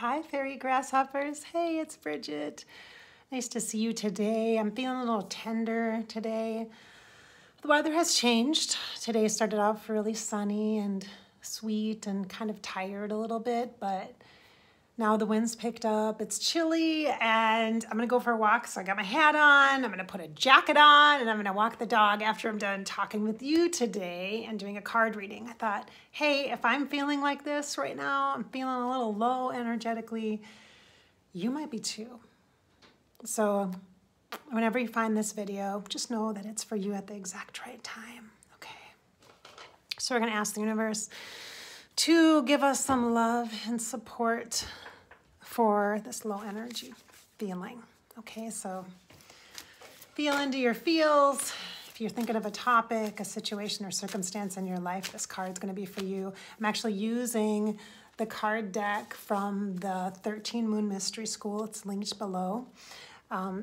Hi, fairy grasshoppers. Hey, it's Bridget. Nice to see you today. I'm feeling a little tender today. The weather has changed. Today started off really sunny and sweet and kind of tired a little bit, but now the wind's picked up, it's chilly, and I'm gonna go for a walk. So I got my hat on, I'm gonna put a jacket on, and I'm gonna walk the dog after I'm done talking with you today and doing a card reading. I thought, hey, if I'm feeling like this right now, I'm feeling a little low energetically, you might be too. So whenever you find this video, just know that it's for you at the exact right time, okay? So we're gonna ask the universe to give us some love and support for this low energy feeling. Okay, so feel into your feels. If you're thinking of a topic, a situation or circumstance in your life, this card's gonna be for you. I'm actually using the card deck from the 13 Moon Mystery School. It's linked below.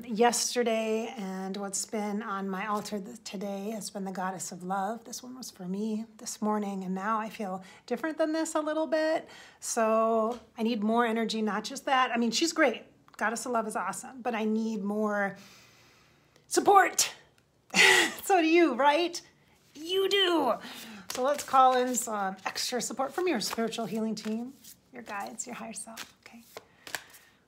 Yesterday, and what's been on my altar today has been the Goddess of Love. This one was for me this morning, and now I feel different than this a little bit. So I need more energy, not just that. I mean, she's great. Goddess of Love is awesome, but I need more support. So do you, right? You do. So let's call in some extra support from your spiritual healing team, your guides, your higher self, okay?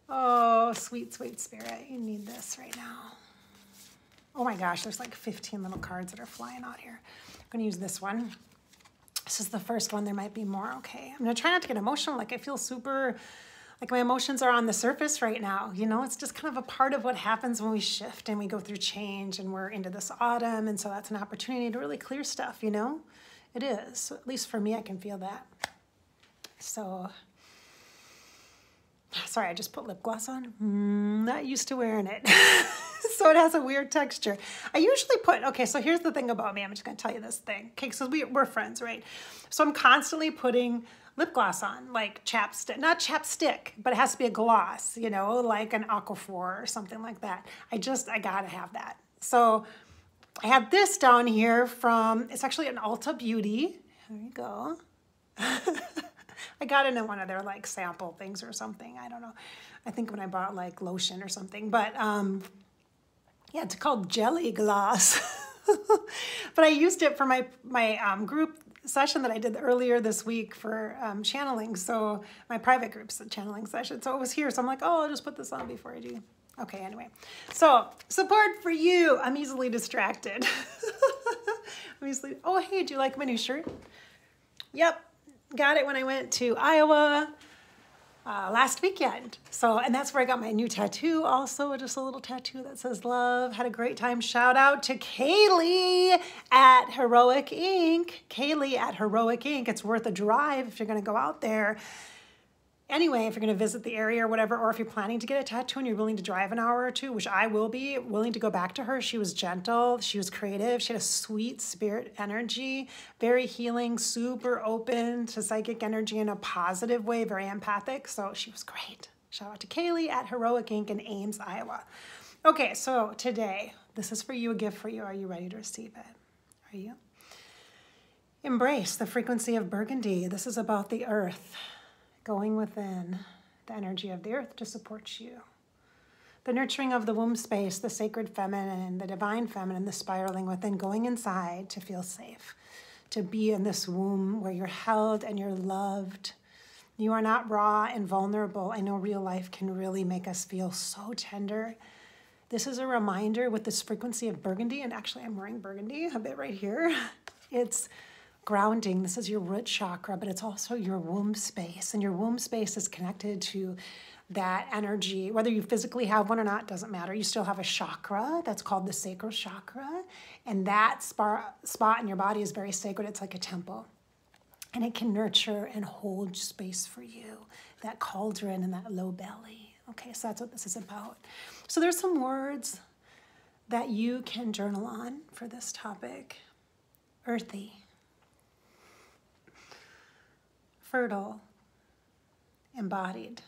Oh, sweet, sweet spirit, you need this right now. Oh my gosh, there's like 15 little cards that are flying out here. I'm gonna use this one. This is the first one, there might be more, okay. I'm gonna try not to get emotional, like I feel super, like my emotions are on the surface right now. You know, it's just kind of a part of what happens when we shift and we go through change and we're into this autumn, and so that's an opportunity to really clear stuff, you know? It is, so at least for me, I can feel that. So, sorry, I just put lip gloss on. Not used to wearing it. So it has a weird texture. I usually put, okay, so here's the thing about me. I'm just gonna tell you this thing. Okay, so we're friends, right? So I'm constantly putting lip gloss on, like chapstick, not chapstick, but it has to be a gloss, you know, like an Aquaphor or something like that. I gotta have that. So I have this down here from, it's actually an Ulta Beauty. There you go. I got it in one of their like sample things or something. I don't know. I think when I bought like lotion or something, but yeah, it's called Jelly Gloss. But I used it for my group session that I did earlier this week for channeling. So my private group's channeling session. So it was here. So I'm like, oh, I'll just put this on before I do. Okay, anyway. So support for you. I'm easily distracted. Oh, hey, do you like my new shirt? Yep. Got it when I went to Iowa last weekend. So, and that's where I got my new tattoo also, just a little tattoo that says love. Had a great time. Shout out to Kaylee at Heroic Ink. Kaylee at Heroic Ink. It's worth a drive if you're gonna go out there. Anyway, if you're gonna visit the area or whatever, or if you're planning to get a tattoo and you're willing to drive an hour or two, which I will be willing to go back to her. She was gentle, she was creative, she had a sweet spirit energy, very healing, super open to psychic energy in a positive way, very empathic, so she was great. Shout out to Kaylee at Heroic Ink in Ames, Iowa. Okay, so today, this is for you, a gift for you. Are you ready to receive it? Are you? Embrace the frequency of burgundy. This is about the earth. Going within, the energy of the earth to support you. The nurturing of the womb space, the sacred feminine, the divine feminine, the spiraling within, going inside to feel safe, to be in this womb where you're held and you're loved. You are not raw and vulnerable. I know real life can really make us feel so tender. This is a reminder with this frequency of burgundy, and actually I'm wearing burgundy a bit right here. It's grounding. This is your root chakra, but it's also your womb space, and your womb space is connected to that energy. Whether you physically have one or not, doesn't matter. You still have a chakra that's called the sacral chakra, and that spot in your body is very sacred. It's like a temple, and it can nurture and hold space for you, that cauldron and that low belly. Okay, so that's what this is about. So there's some words that you can journal on for this topic. Earthy, fertile, embodied,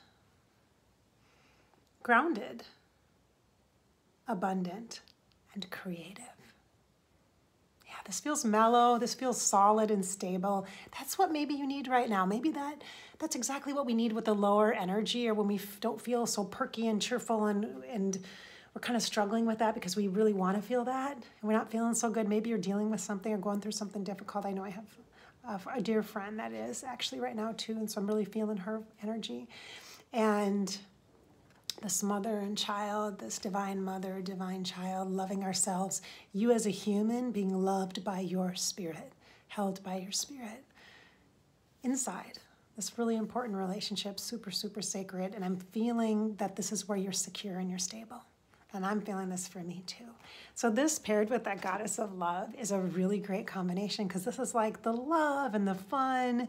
grounded, abundant, and creative. Yeah, this feels mellow. This feels solid and stable. That's what maybe you need right now. Maybe that's exactly what we need with the lower energy, or when we don't feel so perky and cheerful, and we're kind of struggling with that because we really want to feel that and we're not feeling so good. Maybe you're dealing with something or going through something difficult. I know I have a dear friend that is actually right now too, and so I'm really feeling her energy. And this mother and child, this divine mother, divine child, loving ourselves, you as a human being loved by your spirit, held by your spirit inside. This really important relationship, super, super sacred. And I'm feeling that this is where you're secure and you're stable. And I'm feeling this for me too. So this paired with that goddess of love is a really great combination, because this is like the love and the fun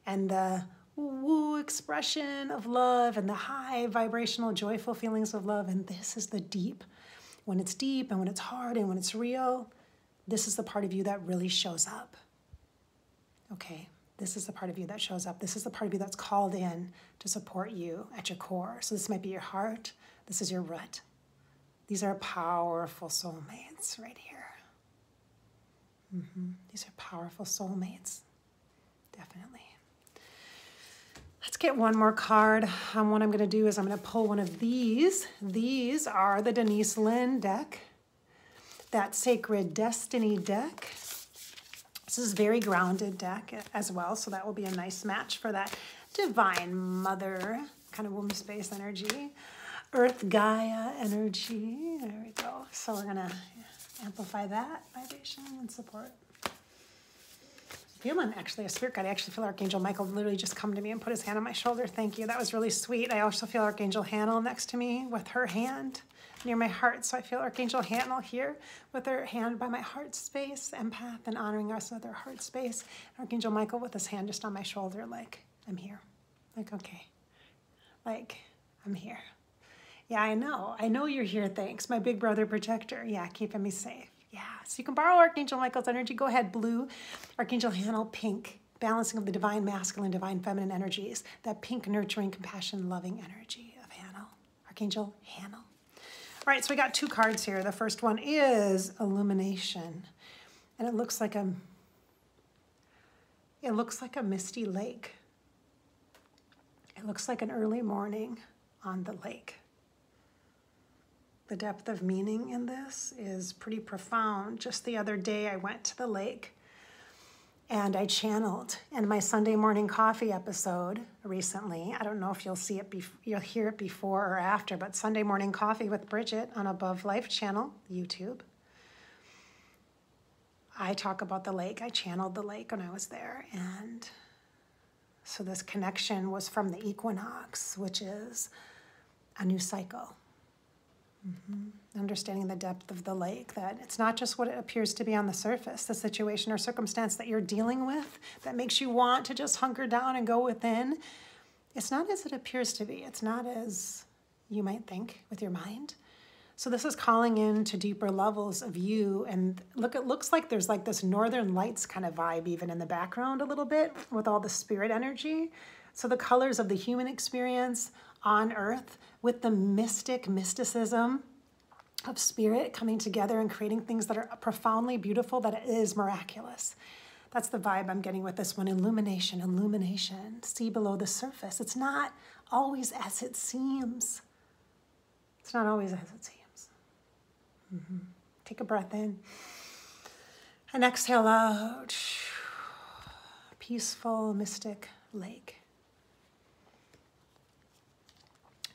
and the woo expression of love and the high vibrational, joyful feelings of love. And this is the deep. When it's deep and when it's hard and when it's real, this is the part of you that really shows up. Okay, this is the part of you that shows up. This is the part of you that's called in to support you at your core. So this might be your heart. This is your root. These are powerful soulmates right here. These are powerful soulmates, definitely. Let's get one more card. What I'm going to do is I'm going to pull one of these. These are the Denise Linn deck, that Sacred Destiny deck. This is a very grounded deck as well, so that will be a nice match for that Divine Mother kind of womb space energy. Earth Gaia energy. There we go. So we're going to amplify that vibration and support. Feeling actually a spirit guide. I actually feel Archangel Michael literally just come to me and put his hand on my shoulder. Thank you. That was really sweet. I also feel Archangel Hannah next to me with her hand near my heart. So I feel Archangel Hannah here with her hand by my heart space, empath, and honoring us with her heart space. Archangel Michael with his hand just on my shoulder, like, I'm here. Like, okay. Like, I'm here. Yeah, I know you're here, thanks. My big brother protector. Yeah, keeping me safe. Yeah, so you can borrow Archangel Michael's energy. Go ahead, blue. Archangel Hannah, pink. Balancing of the divine masculine, divine feminine energies. That pink, nurturing, compassion, loving energy of Hannah. Archangel Hannah. All right, so we got two cards here. The first one is Illumination. And it looks like a misty lake. It looks like an early morning on the lake. The depth of meaning in this is pretty profound. Just the other day, I went to the lake and I channeled in my Sunday morning coffee episode recently. I don't know if you'll see it, you'll hear it before or after, but Sunday morning coffee with Bridget on Above Life channel, YouTube. I talk about the lake. I channeled the lake when I was there. And so this connection was from the equinox, which is a new cycle. Understanding the depth of the lake, that it's not just what it appears to be on the surface, the situation or circumstance that you're dealing with that makes you want to just hunker down and go within. It's not as it appears to be. It's not as you might think with your mind. So this is calling in to deeper levels of you. And look, it looks like there's like this Northern Lights kind of vibe even in the background a little bit with all the spirit energy. So the colors of the human experience on earth with the mysticism of spirit coming together and creating things that are profoundly beautiful, that it is miraculous. That's the vibe I'm getting with this one. Illumination, illumination. See below the surface. It's not always as it seems. It's not always as it seems. Take a breath in and exhale out. Peaceful, mystic lake.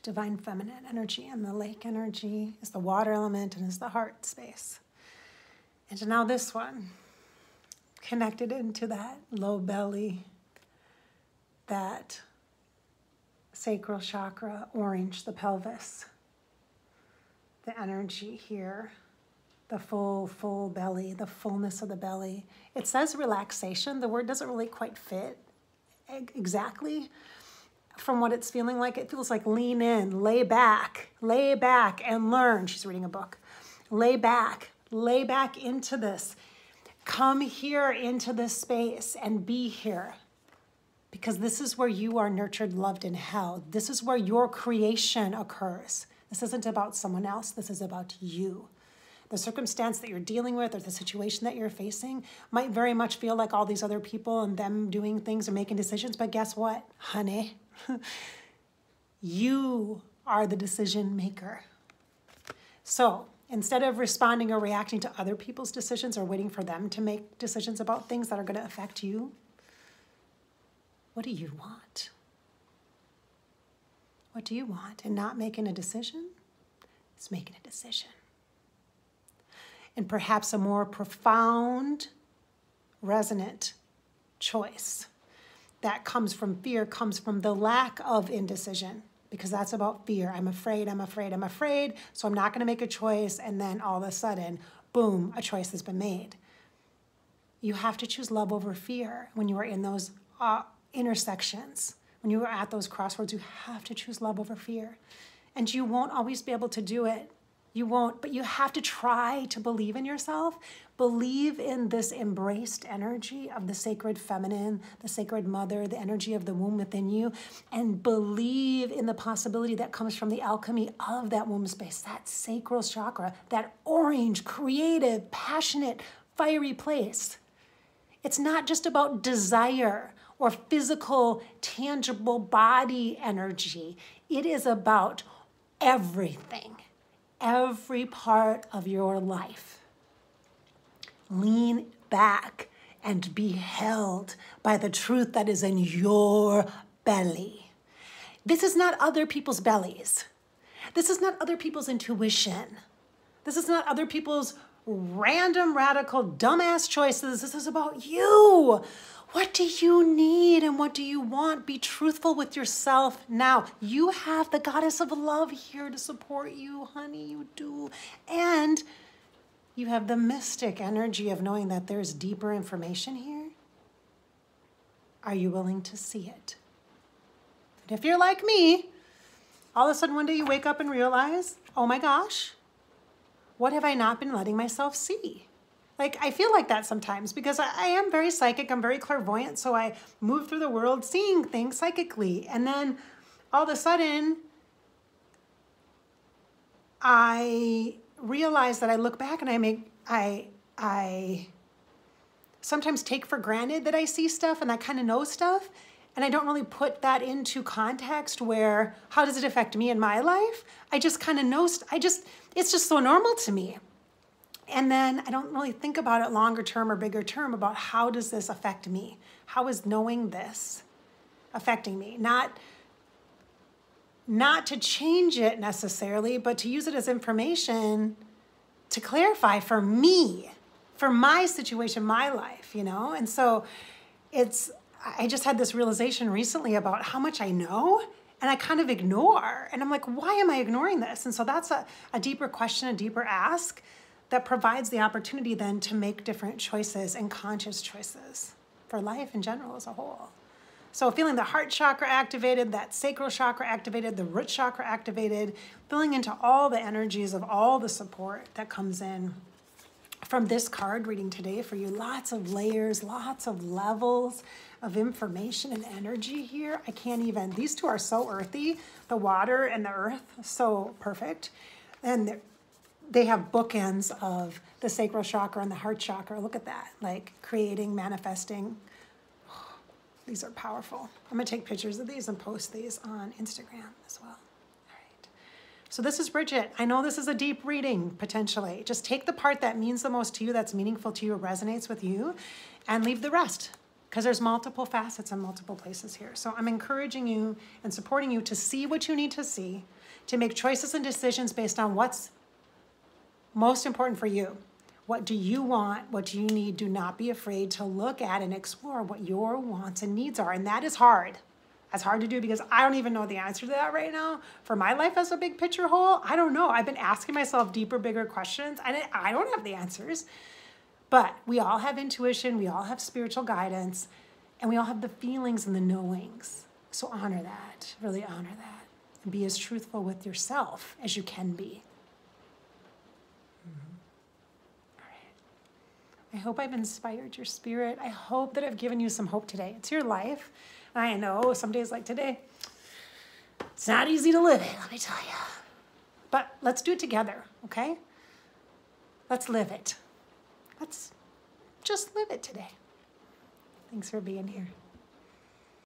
Divine feminine energy, and the lake energy is the water element and is the heart space. And now this one, connected into that low belly, that sacral chakra, orange, the pelvis, the energy here, the full belly, the fullness of the belly. It says relaxation. The word doesn't really quite fit exactly. From what it's feeling like, it feels like lean in, lay back and learn. She's reading a book. Lay back into this. Come here into this space and be here. Because this is where you are nurtured, loved, and held. This is where your creation occurs. This isn't about someone else. This is about you. The circumstance that you're dealing with or the situation that you're facing might very much feel like all these other people and them doing things and making decisions. But guess what, honey? You are the decision maker. So instead of responding or reacting to other people's decisions or waiting for them to make decisions about things that are going to affect you, what do you want? What do you want? And not making a decision, it's making a decision. And perhaps a more profound, resonant choice that comes from fear comes from the lack of indecision, because that's about fear. I'm afraid, I'm afraid, I'm afraid, so I'm not going to make a choice, and then all of a sudden, boom, a choice has been made. You have to choose love over fear when you are in those intersections. When you are at those crossroads, you have to choose love over fear. And you won't always be able to do it. You won't, but you have to try to believe in yourself. Believe in this embraced energy of the sacred feminine, the sacred mother, the energy of the womb within you, and believe in the possibility that comes from the alchemy of that womb space, that sacral chakra, that orange, creative, passionate, fiery place. It's not just about desire or physical, tangible body energy. It is about everything, every part of your life. Lean back and be held by the truth that is in your belly. This is not other people's bellies. This is not other people's intuition. This is not other people's random, radical, dumbass choices. This is about you. What do you need and what do you want? Be truthful with yourself now. You have the goddess of love here to support you, honey, you do. And you have the mystic energy of knowing that there's deeper information here. Are you willing to see it? And if you're like me, all of a sudden one day you wake up and realize, oh my gosh, what have I not been letting myself see? Like, I feel like that sometimes because I am very psychic, I'm very clairvoyant, so I move through the world seeing things psychically. And then all of a sudden, I realize that I look back and I sometimes take for granted that I see stuff and I kind of know stuff. And I don't really put that into context where, how does it affect me in my life? I just kind of know, it's just so normal to me. And then I don't really think about it longer term or bigger term about how does this affect me? How is knowing this affecting me? Not to change it necessarily, but to use it as information to clarify for me, for my situation, my life, you know? And so I just had this realization recently about how much I know and I kind of ignore. And I'm like, why am I ignoring this? And so that's a deeper question, a deeper ask that provides the opportunity then to make different choices and conscious choices for life in general as a whole. So feeling the heart chakra activated, that sacral chakra activated, the root chakra activated, filling into all the energies of all the support that comes in from this card reading today for you. Lots of layers, lots of levels of information and energy here. I can't even, these two are so earthy, the water and the earth, so perfect. And they have bookends of the sacral chakra and the heart chakra. Look at that, like creating, manifesting. Oh, these are powerful. I'm gonna take pictures of these and post these on Instagram as well. All right. So this is Bridget. I know this is a deep reading, potentially. Just take the part that means the most to you, that's meaningful to you, resonates with you, and leave the rest, because there's multiple facets and multiple places here. So I'm encouraging you and supporting you to see what you need to see, to make choices and decisions based on what's most important for you. What do you want? What do you need? Do not be afraid to look at and explore what your wants and needs are. And that is hard. That's hard to do because I don't even know the answer to that right now. For my life as a big picture whole, I don't know. I've been asking myself deeper, bigger questions. I don't have the answers. But we all have intuition. We all have spiritual guidance. And we all have the feelings and the knowings. So honor that. Really honor that. And be as truthful with yourself as you can be. I hope I've inspired your spirit. I hope that I've given you some hope today. It's your life. I know some days like today, it's not easy to live it, let me tell you. But let's do it together, okay? Let's live it. Let's just live it today. Thanks for being here.